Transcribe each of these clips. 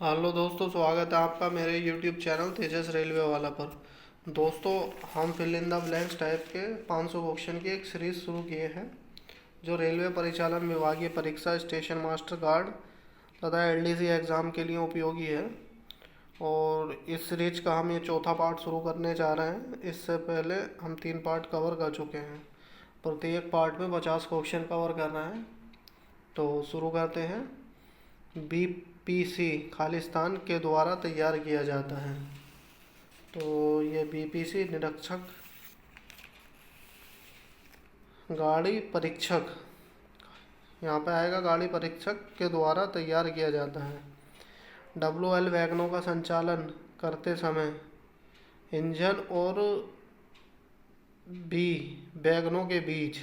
Hello दोस्तों, स्वागत है आपका मेरे यूट्यूब चैनल तेजस रेलवे वाला पर। दोस्तों, हम fill in the blanks type के 500 क्वेश्चन की एक सीरीज शुरू किए हैं जो रेलवे परिचालन विभागीय परीक्षा, स्टेशन मास्टर गार्ड तथा एलडीसी एग्ज़ाम के लिए उपयोगी है। और इस सीरीज का हम ये चौथा पार्ट शुरू करने जा रहे हैं। इससे पहले हम 3 पार्ट कवर कर चुके हैं। प्रत्येक पार्ट में 50 क्वेश्चन कवर करना है। तो शुरू करते हैं। बीपीसी खालिस्तान के द्वारा तैयार किया जाता है। तो ये बीपीसी निरीक्षक गाड़ी परीक्षक, यहाँ पे आएगा गाड़ी परीक्षक के द्वारा तैयार किया जाता है। डब्ल्यूएल वैगनों का संचालन करते समय इंजन और बी वैगनों के बीच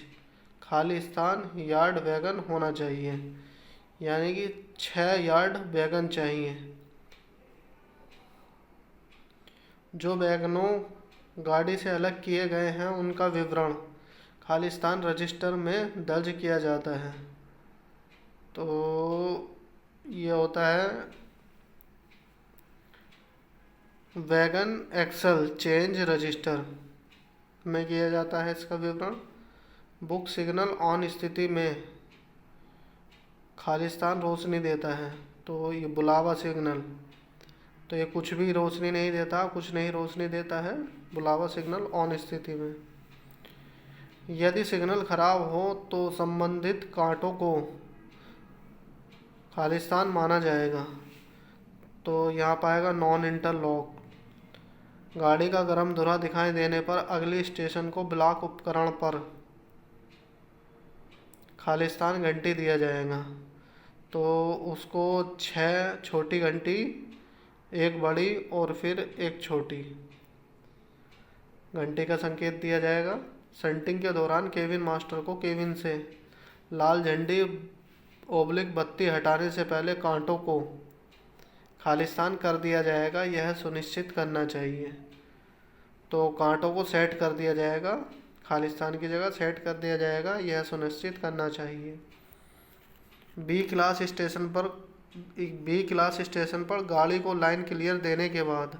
खालिस्तान यार्ड वैगन होना चाहिए, यानी कि 6 यार्ड वैगन चाहिए। जो वैगनों गाड़ी से अलग किए गए हैं उनका विवरण खालिस्तान रजिस्टर में दर्ज किया जाता है। तो ये होता है वैगन एक्सल चेंज रजिस्टर में किया जाता है इसका विवरण। बुक सिग्नल ऑन स्थिति में खालिस्तान रोशनी देता है, तो ये बुलावा सिग्नल, तो ये कुछ भी रोशनी नहीं देता, कुछ नहीं रोशनी देता है बुलावा सिग्नल ऑन स्थिति में। यदि सिग्नल खराब हो तो संबंधित कांटों को खालिस्तान माना जाएगा। तो यहाँ पाएगा नॉन इंटरलॉक। गाड़ी का गर्म धुआं दिखाई देने पर अगली स्टेशन को ब्लॉक उपकरण पर खालिस्तान घंटी दिया जाएगा। तो उसको 6 छोटी घंटी, एक बड़ी और फिर एक छोटी घंटी का संकेत दिया जाएगा। शंटिंग के दौरान केबिन मास्टर को केबिन से लाल झंडी ओब्लिक बत्ती हटाने से पहले कांटों को खालिस्तान कर दिया जाएगा, यह सुनिश्चित करना चाहिए। तो कांटों को सेट कर दिया जाएगा, खालिस्तान की जगह सेट कर दिया जाएगा, यह सुनिश्चित करना चाहिए। बी क्लास स्टेशन पर गाड़ी को लाइन क्लियर देने के बाद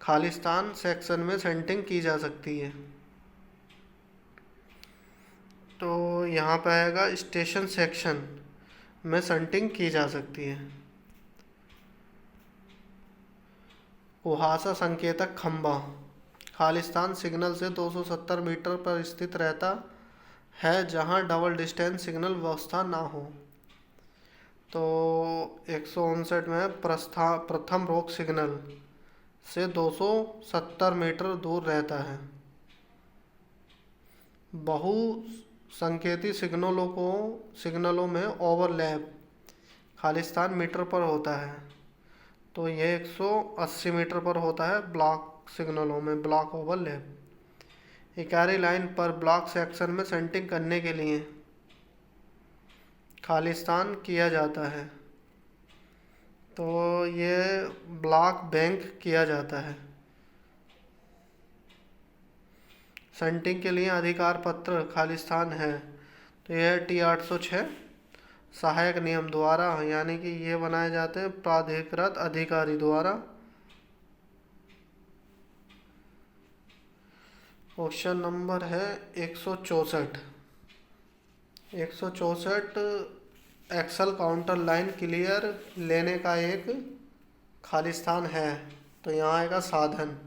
खालिस्तान सेक्शन में सेंटिंग की जा सकती है। तो यहाँ पे आएगा स्टेशन सेक्शन में सेंटिंग की जा सकती है। कुहासा संकेतक खंबा खालिस्तान सिग्नल से 270 मीटर पर स्थित रहता है जहां डबल डिस्टेंस सिग्नल व्यवस्था ना हो। तो 159 में प्रथम रोक सिग्नल से 270 मीटर दूर रहता है। बहु संकेती सिग्नलों में ओवरलैप खालिस्तान मीटर पर होता है। तो यह 180 मीटर पर होता है ब्लॉक सिग्नलों में, ब्लॉक ओवरलैप। इकाई लाइन पर ब्लॉक सेक्शन में सेंटिंग करने के लिए खालिस्तान किया जाता है। तो ये ब्लॉक बैंक किया जाता है। सेंटिंग के लिए अधिकार पत्र खालिस्तान है। तो यह T806 सहायक नियम द्वारा, यानी कि ये बनाए जाते हैं प्राधिकृत अधिकारी द्वारा। क्वेश्चन नंबर है 164। 164 एक्सल काउंटर लाइन क्लियर लेने का एक खालिस्तान है। तो यहाँ आएगा साधन,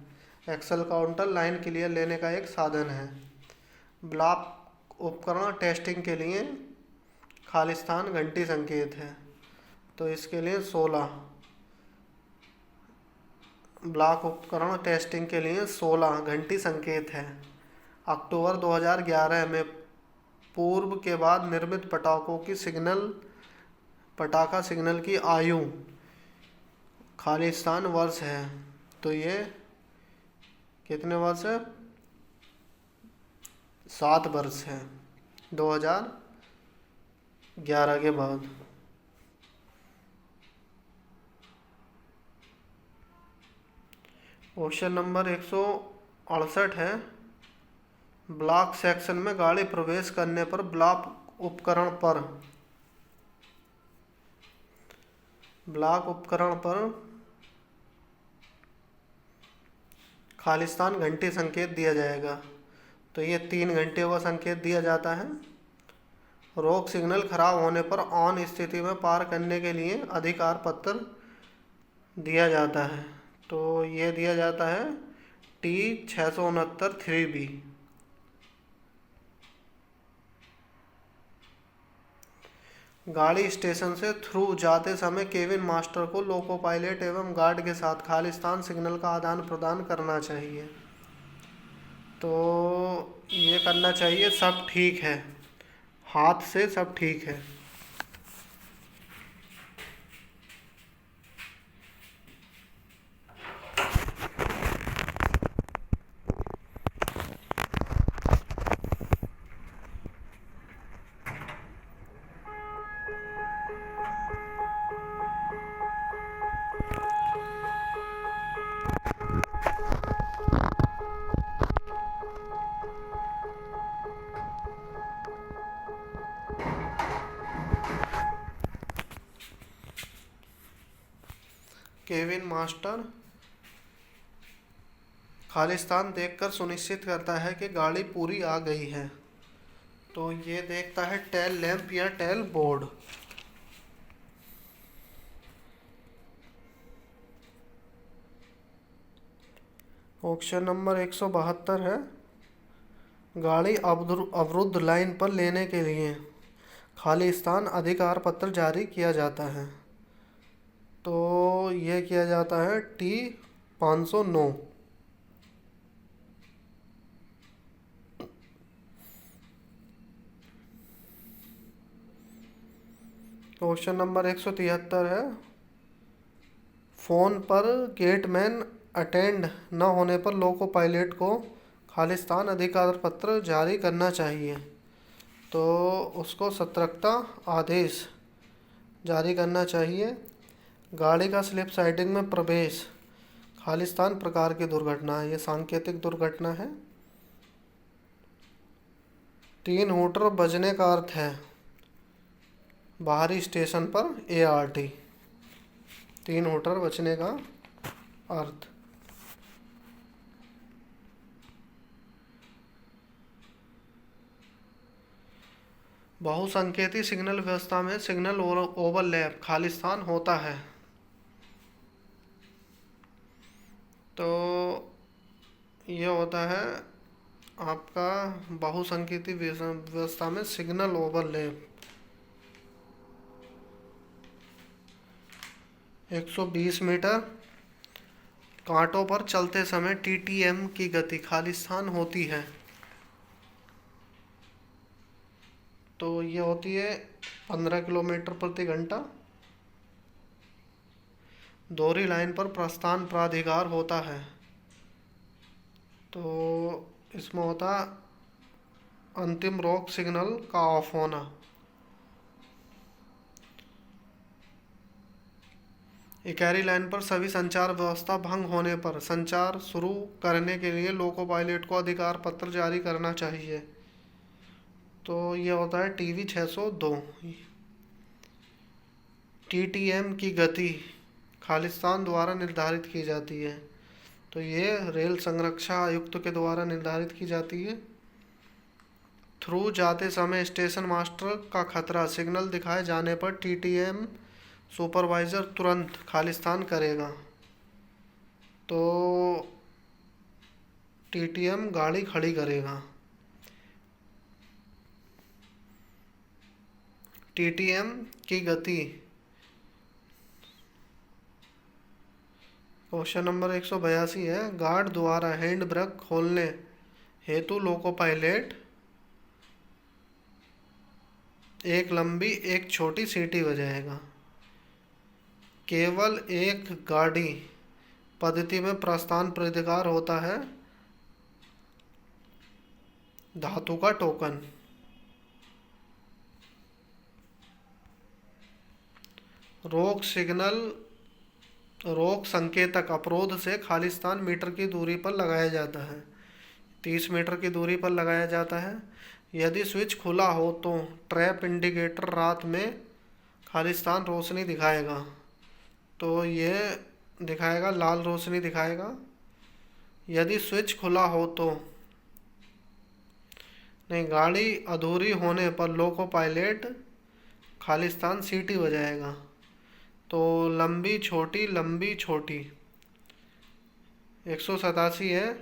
एक्सल काउंटर लाइन क्लियर लेने का एक साधन है। ब्लॉक उपकरण टेस्टिंग के लिए खालिस्तान घंटी संकेत है। तो इसके लिए 16 ब्लॉक उपकरण टेस्टिंग के लिए 16 घंटी संकेत है। अक्टूबर 2011 में पूर्व के बाद निर्मित पटाखा सिग्नल की आयु खालिस्तान वर्ष है। तो ये कितने वर्ष है? 7 वर्ष है 2011 के बाद। क्वेश्चन नंबर 168 है, ब्लॉक सेक्शन में गाड़ी प्रवेश करने पर ब्लॉक उपकरण पर ब्लॉक उपकरण पर खालिस्तान घंटी संकेत दिया जाएगा। तो ये 3 घंटियों का संकेत दिया जाता है। रोक सिग्नल खराब होने पर ऑन स्थिति में पार करने के लिए अधिकार पत्र दिया जाता है। तो ये दिया जाता है T669 3B। गाड़ी स्टेशन से थ्रू जाते समय केबिन मास्टर को लोको पायलट एवं गार्ड के साथ खालिस्तान सिग्नल का आदान प्रदान करना चाहिए। तो ये करना चाहिए, सब ठीक है, हाथ से सब ठीक है। केबिन मास्टर खालिस्तान देखकर सुनिश्चित करता है कि गाड़ी पूरी आ गई है। तो ये देखता है टेल लैंप या टेल बोर्ड। ऑप्शन नंबर 172 है, गाड़ी अवरुद्ध लाइन पर लेने के लिए खालिस्तान अधिकार पत्र जारी किया जाता है। तो यह किया जाता है T509। क्वेश्चन नंबर 173 है, फ़ोन पर गेटमैन अटेंड न होने पर लोको पायलट को खालिस्तान अधिकार पत्र जारी करना चाहिए। तो उसको सतर्कता आदेश जारी करना चाहिए। गाड़ी का स्लिप साइडिंग में प्रवेश खालिस्तान प्रकार की दुर्घटना है, ये सांकेतिक दुर्घटना है। 3 हूटर बजने का अर्थ है बाहरी स्टेशन पर ART, 3 हूटर बजने का अर्थ। बहुसंकेती सिग्नल व्यवस्था में सिग्नल ओवरलैप खालिस्तान होता है। तो ये होता है आपका बहुसंकेती व्यवस्था में सिग्नल ओवरलैप। 120 मीटर कांटों पर चलते समय TTM की गति खालिस्तान होती है। तो ये होती है 15 किलोमीटर प्रति घंटा। दोहरी लाइन पर प्रस्थान प्राधिकार होता है। तो इसमें होता अंतिम रोक सिग्नल का ऑफ होना। इकहरी लाइन पर सभी संचार व्यवस्था भंग होने पर संचार शुरू करने के लिए लोको पायलट को अधिकार पत्र जारी करना चाहिए। तो ये होता है TV 602। TTM की गति खालिस्तान द्वारा निर्धारित की जाती है। तो ये रेल संरक्षा आयुक्त के द्वारा निर्धारित की जाती है। थ्रू जाते समय स्टेशन मास्टर का खतरा सिग्नल दिखाए जाने पर TTM सुपरवाइज़र तुरंत खालिस्तान करेगा। तो TTM गाड़ी खड़ी करेगा। TTM की गति क्वेश्चन नंबर 182 है, गार्ड द्वारा हैंड ब्रेक खोलने हेतु लोको पायलट एक लंबी एक छोटी सीटी बजाएगा। केवल एक गाड़ी पद्धति में प्रस्थान प्राधिकार होता है धातु का टोकन। रोक सिग्नल रोक संकेतक अवरोध से खालिस्तान मीटर की दूरी पर लगाया जाता है। 30 मीटर की दूरी पर लगाया जाता है। यदि स्विच खुला हो तो ट्रैप इंडिकेटर रात में खालिस्तान रोशनी दिखाएगा। तो ये दिखाएगा, लाल रोशनी दिखाएगा। यदि स्विच खुला हो तो नहीं, गाड़ी अधूरी होने पर लोको पायलट खालिस्तान सीटी बजाएगा। तो लंबी छोटी लंबी छोटी 187 है।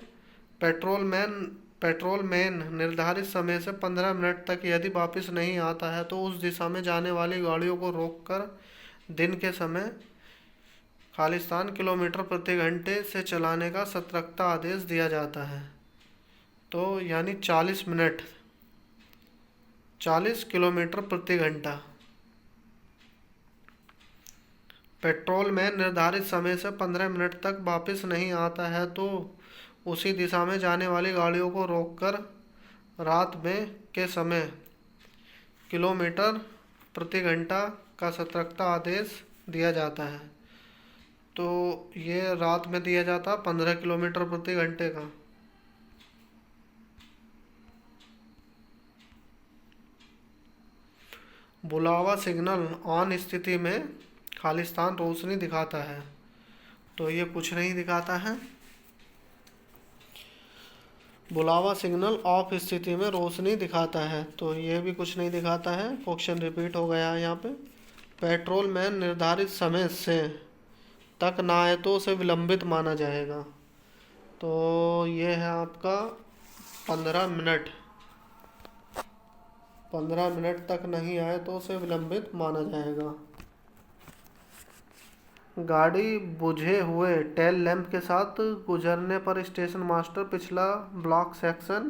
पेट्रोलमैन निर्धारित समय से 15 मिनट तक यदि वापस नहीं आता है तो उस दिशा में जाने वाली गाड़ियों को रोककर दिन के समय खालिस्तान किलोमीटर प्रति घंटे से चलाने का सतर्कता आदेश दिया जाता है। तो यानी 40 मिनट, 40 किलोमीटर प्रति घंटा। पेट्रोलमैन निर्धारित समय से 15 मिनट तक वापस नहीं आता है तो उसी दिशा में जाने वाली गाड़ियों को रोककर रात में के समय किलोमीटर प्रति घंटा का सतर्कता आदेश दिया जाता है। तो ये रात में दिया जाता 15 किलोमीटर प्रति घंटे का। बुलावा सिग्नल ऑन स्थिति में खालिस्तान रोशनी दिखाता है। तो ये कुछ नहीं दिखाता है। बुलावा सिग्नल ऑफ स्थिति में रोशनी दिखाता है, तो ये भी कुछ नहीं दिखाता है। क्वेश्चन रिपीट हो गया है यहाँ पे। पेट्रोलमैन निर्धारित समय से तक ना आए तो उसे विलंबित माना जाएगा। तो ये है आपका 15 मिनट, 15 मिनट तक नहीं आए तो उसे विलंबित माना जाएगा। गाड़ी बुझे हुए टेल लैंप के साथ गुजरने पर स्टेशन मास्टर पिछला ब्लॉक सेक्शन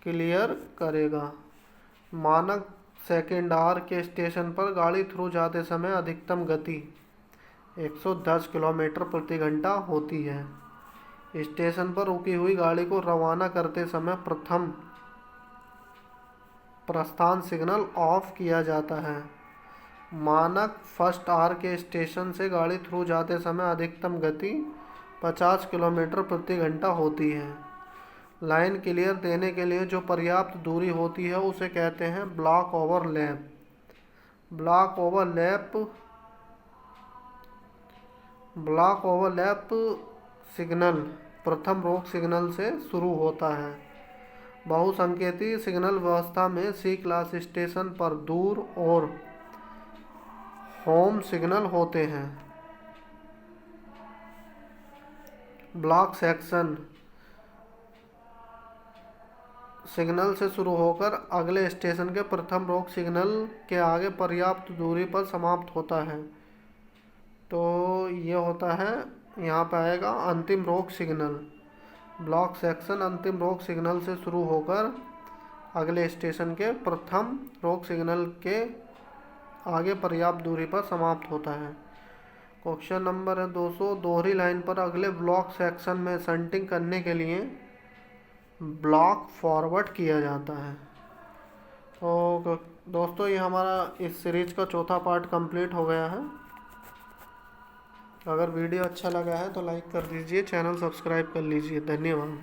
क्लियर करेगा। मानक सेकेंड आर के स्टेशन पर गाड़ी थ्रू जाते समय अधिकतम गति 110 किलोमीटर प्रति घंटा होती है। स्टेशन पर रुकी हुई गाड़ी को रवाना करते समय प्रथम प्रस्थान सिग्नल ऑफ किया जाता है। मानक फर्स्ट आर के स्टेशन से गाड़ी थ्रू जाते समय अधिकतम गति 50 किलोमीटर प्रति घंटा होती है। लाइन क्लियर देने के लिए जो पर्याप्त दूरी होती है उसे कहते हैं block overlap. Block overlap signal प्रथम रोक सिग्नल से शुरू होता है। बहुसंकेती सिग्नल व्यवस्था में सी क्लास स्टेशन पर दूर और होम सिग्नल होते हैं। ब्लॉक सेक्शन सिग्नल से शुरू होकर अगले स्टेशन के प्रथम रोक सिग्नल के आगे पर्याप्त दूरी पर समाप्त होता है। तो ये होता है, यहाँ पे आएगा अंतिम रोक सिग्नल। ब्लॉक सेक्शन अंतिम रोक सिग्नल से शुरू होकर अगले स्टेशन के प्रथम रोक सिग्नल के आगे पर्याप्त दूरी पर समाप्त होता है। क्वेश्चन नंबर है 200। दोहरी लाइन पर अगले ब्लॉक सेक्शन में शंटिंग करने के लिए ब्लॉक फॉरवर्ड किया जाता है। तो दोस्तों ये हमारा इस सीरीज का चौथा पार्ट कंप्लीट हो गया है। अगर वीडियो अच्छा लगा है तो लाइक कर दीजिए, चैनल सब्सक्राइब कर लीजिए। धन्यवाद।